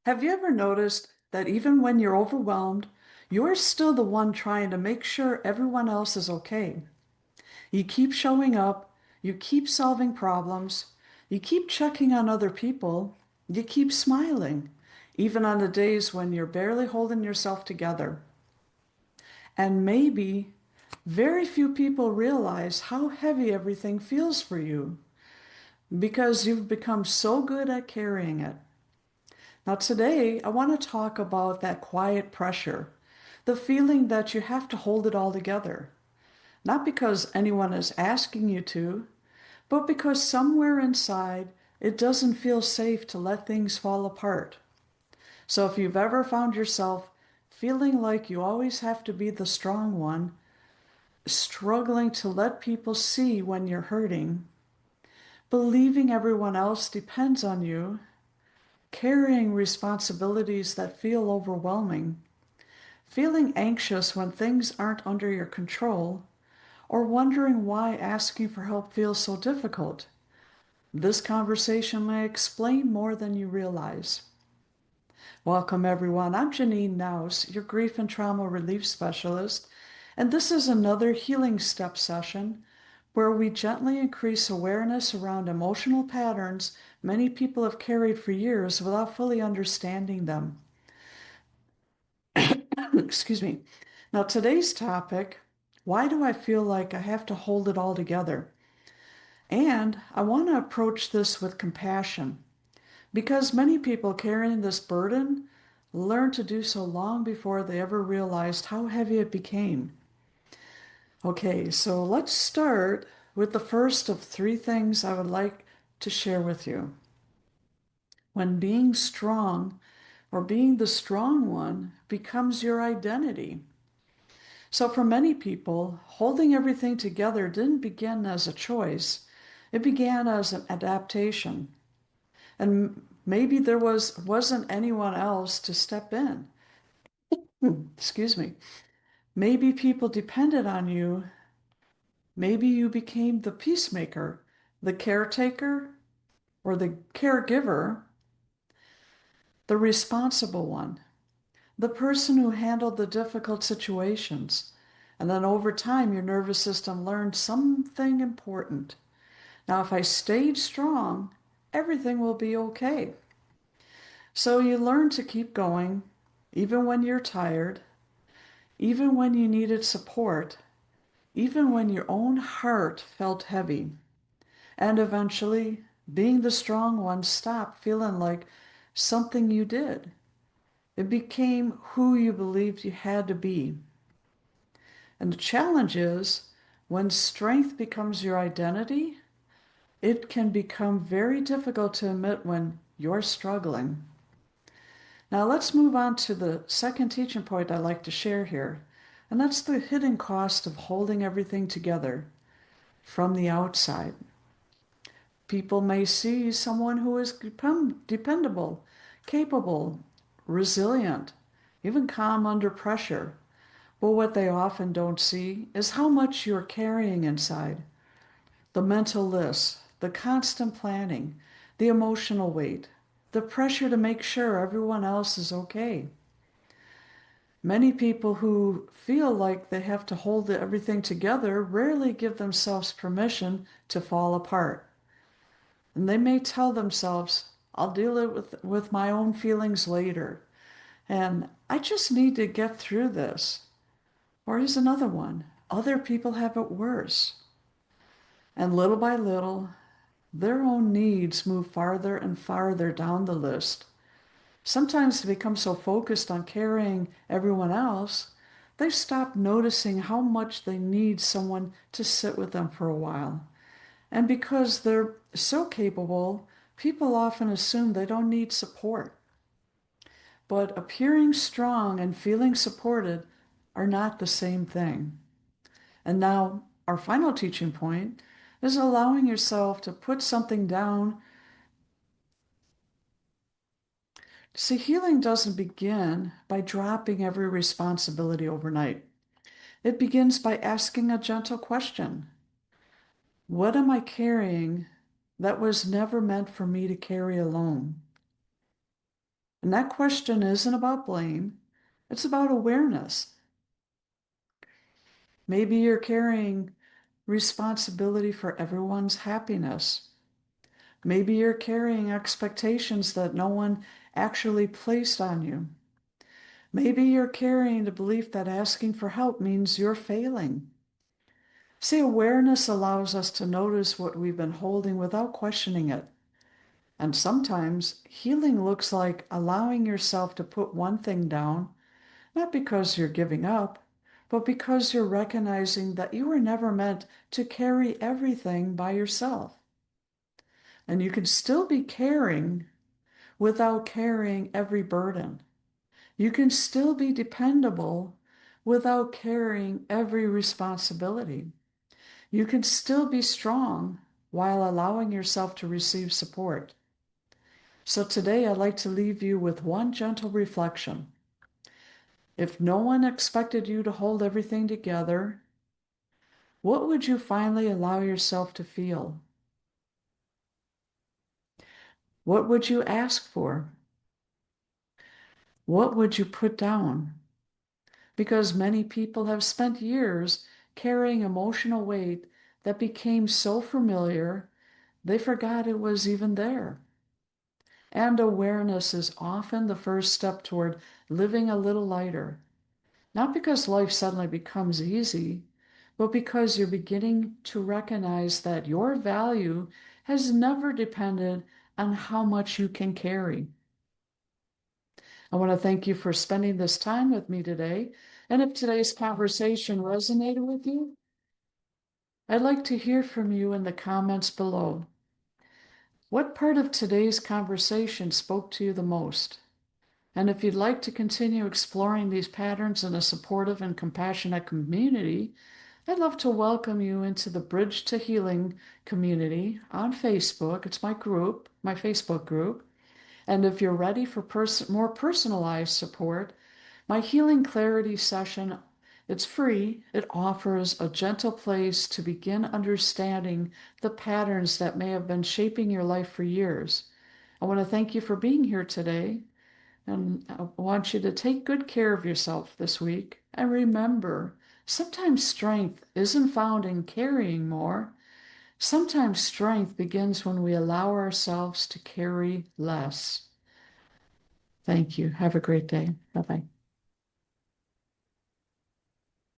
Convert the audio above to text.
Have you ever noticed that even when you're overwhelmed, you're still the one trying to make sure everyone else is okay? You keep showing up, you keep solving problems, you keep checking on other people, you keep smiling, even on the days when you're barely holding yourself together. And maybe very few people realize how heavy everything feels for you because you've become so good at carrying it. Now, today, I want to talk about that quiet pressure, the feeling that you have to hold it all together, not because anyone is asking you to, but because somewhere inside it doesn't feel safe to let things fall apart. So, if you've ever found yourself feeling like you always have to be the strong one, struggling to let people see when you're hurting, believing everyone else depends on you, carrying responsibilities that feel overwhelming, feeling anxious when things aren't under your control, or wondering why asking for help feels so difficult, this conversation may explain more than you realize. Welcome, everyone. I'm Janine Naus, your grief and trauma relief specialist, and this is another healing step session where we gently increase awareness around emotional patterns many people have carried for years without fully understanding them. Excuse me. Now, today's topic, why do I feel like I have to hold it all together? And I want to approach this with compassion because many people carrying this burden learned to do so long before they ever realized how heavy it became. Okay, so let's start with the first of three things I would like to share with you. When being strong or being the strong one becomes your identity. So, for many people, holding everything together didn't begin as a choice, it began as an adaptation. And maybe wasn't anyone else to step in. Excuse me. Maybe people depended on you. Maybe you became the peacemaker, the caretaker, or the caregiver, the responsible one, the person who handled the difficult situations. And then over time, your nervous system learned something important. Now, if I stayed strong, everything will be okay. So you learn to keep going, even when you're tired, even when you needed support, even when your own heart felt heavy. And eventually, being the strong one stopped feeling like something you did. It became who you believed you had to be. And the challenge is when strength becomes your identity, it can become very difficult to admit when you're struggling. Now, let's move on to the second teaching point I'd like to share here, and that's the hidden cost of holding everything together from the outside. People may see someone who is dependable, capable, resilient, even calm under pressure. But what they often don't see is how much you're carrying inside. The mental list, the constant planning, the emotional weight, the pressure to make sure everyone else is okay. Many people who feel like they have to hold everything together rarely give themselves permission to fall apart. And they may tell themselves, I'll deal it with my own feelings later. And I just need to get through this. Or here's another one. Other people have it worse. And little by little, their own needs move farther and farther down the list. Sometimes they become so focused on carrying everyone else, they stop noticing how much they need someone to sit with them for a while. And because they're so capable, people often assume they don't need support. But appearing strong and feeling supported are not the same thing. And now, our final teaching point is allowing yourself to put something down. See, healing doesn't begin by dropping every responsibility overnight. It begins by asking a gentle question. What am I carrying that was never meant for me to carry alone? And that question isn't about blame, it's about awareness. Maybe you're carrying responsibility for everyone's happiness. Maybe you're carrying expectations that no one actually placed on you. Maybe you're carrying the belief that asking for help means you're failing. See, awareness allows us to notice what we've been holding without questioning it. And sometimes healing looks like allowing yourself to put one thing down, not because you're giving up, but because you're recognizing that you were never meant to carry everything by yourself. And you can still be caring without carrying every burden. You can still be dependable without carrying every responsibility. You can still be strong while allowing yourself to receive support. So today I'd like to leave you with one gentle reflection. If no one expected you to hold everything together, what would you finally allow yourself to feel? What would you ask for? What would you put down? Because many people have spent years carrying emotional weight that became so familiar they forgot it was even there. And awareness is often the first step toward living a little lighter. Not because life suddenly becomes easy, but because you're beginning to recognize that your value has never depended on how much you can carry. I want to thank you for spending this time with me today. And if today's conversation resonated with you, I'd like to hear from you in the comments below. What part of today's conversation spoke to you the most? And if you'd like to continue exploring these patterns in a supportive and compassionate community, I'd love to welcome you into the Bridge to Healing community on Facebook. It's my group, my Facebook group. And if you're ready for more personalized support, my Healing Clarity session, it's free. It offers a gentle place to begin understanding the patterns that may have been shaping your life for years. I want to thank you for being here today. And I want you to take good care of yourself this week. And remember, sometimes strength isn't found in carrying more. Sometimes strength begins when we allow ourselves to carry less. Thank you. Have a great day. Bye bye.